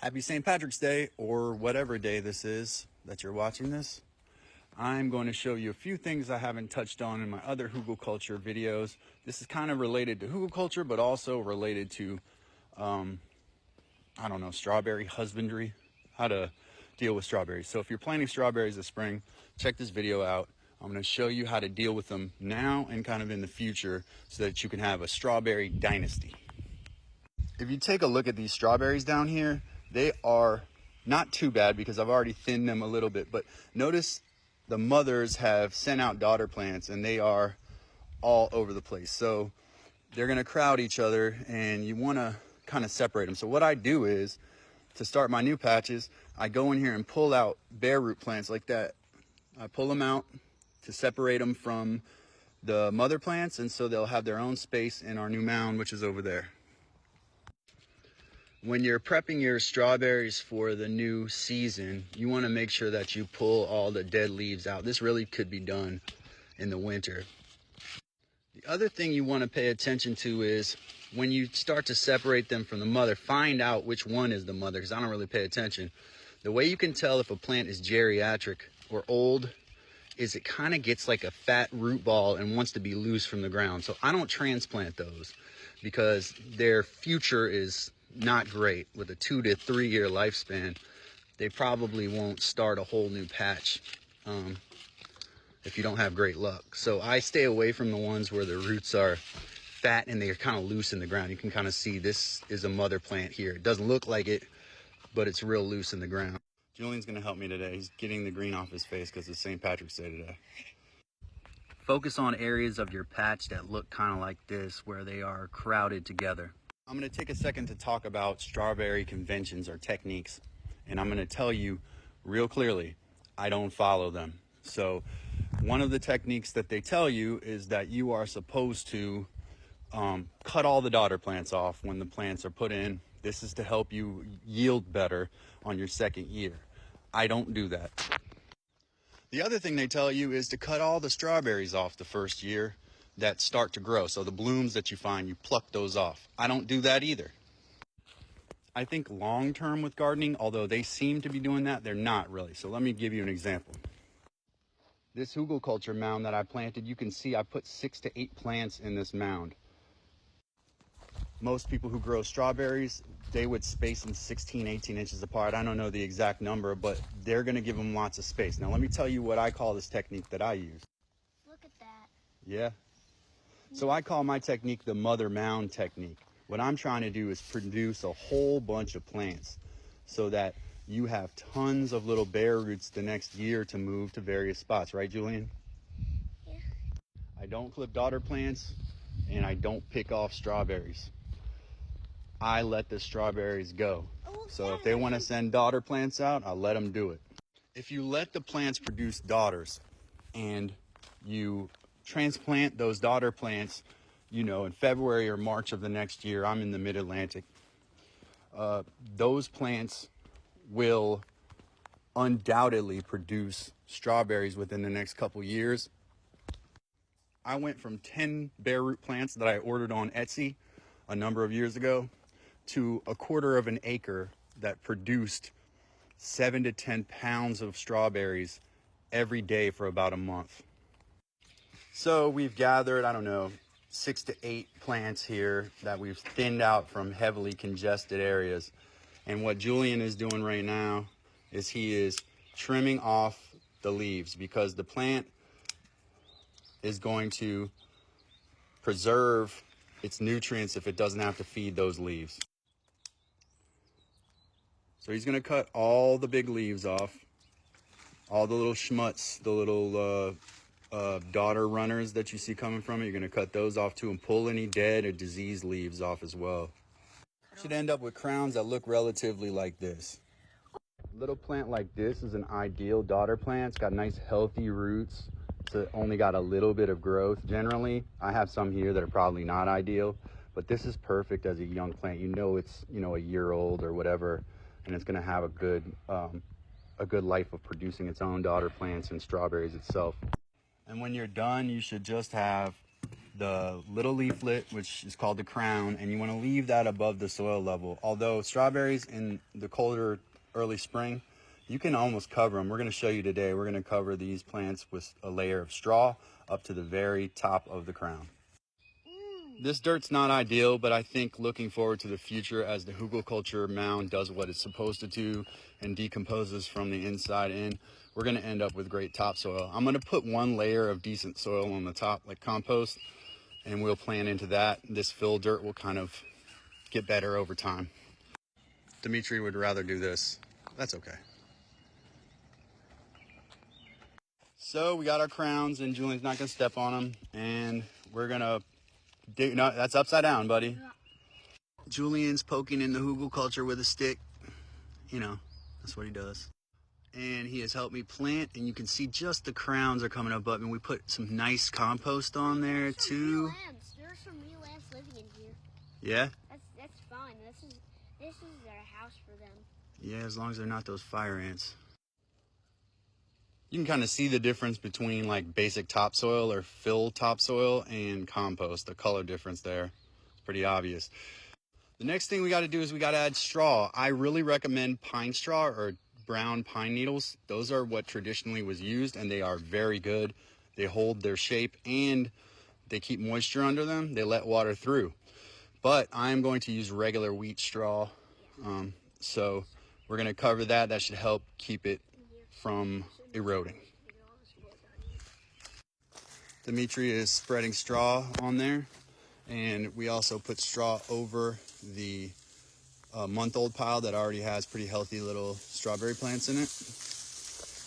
Happy St. Patrick's Day, or whatever day this is that you're watching this. I'm going to show you a few things I haven't touched on in my other Hugelkultur videos. This is kind of related to Hugelkultur, but also related to, strawberry husbandry, how to deal with strawberries. So if you're planting strawberries this spring, check this video out. I'm going to show you how to deal with them now and kind of in the future so that you can have a strawberry dynasty. If you take a look at these strawberries down here, they are not too bad because I've already thinned them a little bit, but notice the mothers have sent out daughter plants and they are all over the place. So they're going to crowd each other and you want to kind of separate them. So what I do is, to start my new patches, I go in here and pull out bare root plants like that. I pull them out to separate them from the mother plants, and so they'll have their own space in our new mound, which is over there. When you're prepping your strawberries for the new season, you want to make sure that you pull all the dead leaves out. This really could be done in the winter. The other thing you want to pay attention to is when you start to separate them from the mother, find out which one is the mother, because I don't really pay attention. The way you can tell if a plant is geriatric or old is it kind of gets like a fat root ball and wants to be loose from the ground. So I don't transplant those because their future is not great. With a 2 to 3 year lifespan, they probably won't start a whole new patch if you don't have great luck. So I stay away from the ones where the roots are fat and they're kind of loose in the ground. You can kind of see this is a mother plant here. It doesn't look like it, but it's real loose in the ground. Julian's gonna help me today. He's getting the green off his face because it's St. Patrick's Day today. Focus on areas of your patch that look kind of like this, where they are crowded together. I'm going to take a second to talk about strawberry conventions or techniques, and I'm going to tell you real clearly, I don't follow them. So one of the techniques that they tell you is that you are supposed to cut all the daughter plants off when the plants are put in. This is to help you yield better on your second year. I don't do that. The other thing they tell you is to cut all the strawberries off the first year that start to grow. So the blooms that you find, you pluck those off. I don't do that either. I think long term with gardening, although they seem to be doing that, they're not really. So let me give you an example. This Hugelkultur mound that I planted, you can see I put 6 to 8 plants in this mound. Most people who grow strawberries, they would space them 16, 18 inches apart. I don't know the exact number, but they're going to give them lots of space. Now let me tell you what I call this technique that I use. Look at that. Yeah. So I call my technique the mother mound technique. What I'm trying to do is produce a whole bunch of plants so that you have tons of little bare roots the next year to move to various spots. Right, Julian? Yeah. I don't clip daughter plants and I don't pick off strawberries. I let the strawberries go. So if they want to send daughter plants out, I'll let them do it. If you let the plants produce daughters and you transplant those daughter plants, in February or March of the next year, I'm in the mid-Atlantic, those plants will undoubtedly produce strawberries within the next couple years. I went from 10 bare root plants that I ordered on Etsy a number of years ago to 1/4 of an acre that produced 7 to 10 pounds of strawberries every day for about a month. So we've gathered, 6 to 8 plants here that we've thinned out from heavily congested areas. And what Julian is doing right now is he is trimming off the leaves because the plant is going to preserve its nutrients if it doesn't have to feed those leaves. So he's going to cut all the big leaves off, all the little schmutz, the little daughter runners that you see coming from it. You're going to cut those off too and pull any dead or diseased leaves off as well. Should end up with crowns that look relatively like this. A little plant like this is an ideal daughter plant. It's got nice healthy roots. It's only got a little bit of growth. Generally, I have some here that are probably not ideal, but this is perfect as a young plant. It's a year old or whatever, and it's going to have a good life of producing its own daughter plants and strawberries itself. And when you're done, you should just have the little leaflet, which is called the crown, and you want to leave that above the soil level. Although strawberries in the colder early spring, you can almost cover them. We're going to show you today. We're going to cover these plants with a layer of straw up to the very top of the crown. This dirt's not ideal, but I think looking forward to the future as the Hugelkultur mound does what it's supposed to do and decomposes from the inside in, we're going to end up with great topsoil. I'm going to put one layer of decent soil on the top, like compost, and we'll plant into that. This fill dirt will kind of get better over time. Dimitri would rather do this. That's okay. So we got our crowns, and Julian's not going to step on them, and we're going to no, that's upside down, buddy. Yeah. Julian's poking in the Hugelkultur with a stick. You know, that's what he does. And he has helped me plant, and you can see just the crowns are coming up. And we put some nice compost on there too. There's some real ants living in here. Yeah. That's fine. This is their house for them. Yeah, as long as they're not those fire ants. You can kind of see the difference between like basic topsoil or fill topsoil and compost, the color difference there. It's pretty obvious. The next thing we got to do is we got to add straw. I really recommend pine straw or brown pine needles. Those are what traditionally was used, and they are very good. They hold their shape and they keep moisture under them. They let water through. But I'm going to use regular wheat straw. So we're going to cover that. That should help keep it from eroding. Dimitri is spreading straw on there, and we also put straw over the month-old pile that already has pretty healthy little strawberry plants in it.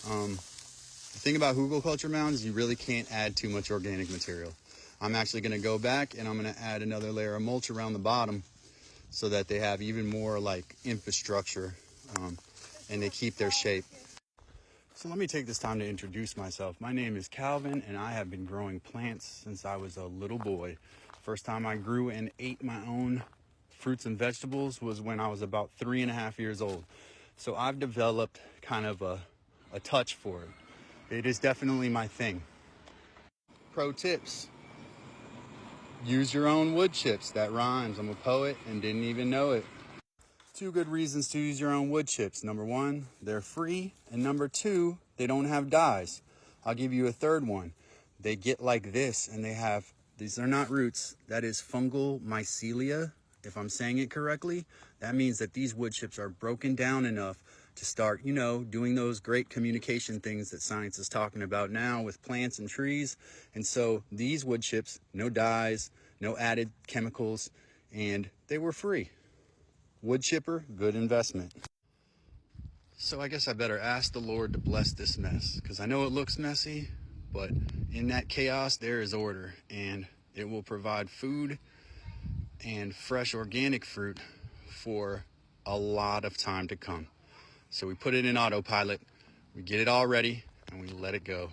The thing about Hugelkultur mounds is you really can't add too much organic material. I'm actually going to go back and I'm going to add another layer of mulch around the bottom so that they have even more like infrastructure and they keep their shape. So let me take this time to introduce myself. My name is Calvin, and I have been growing plants since I was a little boy. First time I grew and ate my own fruits and vegetables was when I was about 3.5 years old. So I've developed kind of a touch for it. It is definitely my thing. Pro tips. Use your own wood chips. That rhymes. I'm a poet and didn't even know it. 2 good reasons to use your own wood chips. Number 1, they're free. And number 2, they don't have dyes. I'll give you a third one. They get like this, and they have, these are not roots. That is fungal mycelia, if I'm saying it correctly. That means that these wood chips are broken down enough to start, you know, doing those great communication things that science is talking about now with plants and trees. And so these wood chips, no dyes, no added chemicals, and they were free. Wood chipper, good investment. So I guess I better ask the Lord to bless this mess, because I know it looks messy, but in that chaos there is order, and it will provide food and fresh organic fruit for a lot of time to come. So we put it in autopilot, we get it all ready, and we let it go.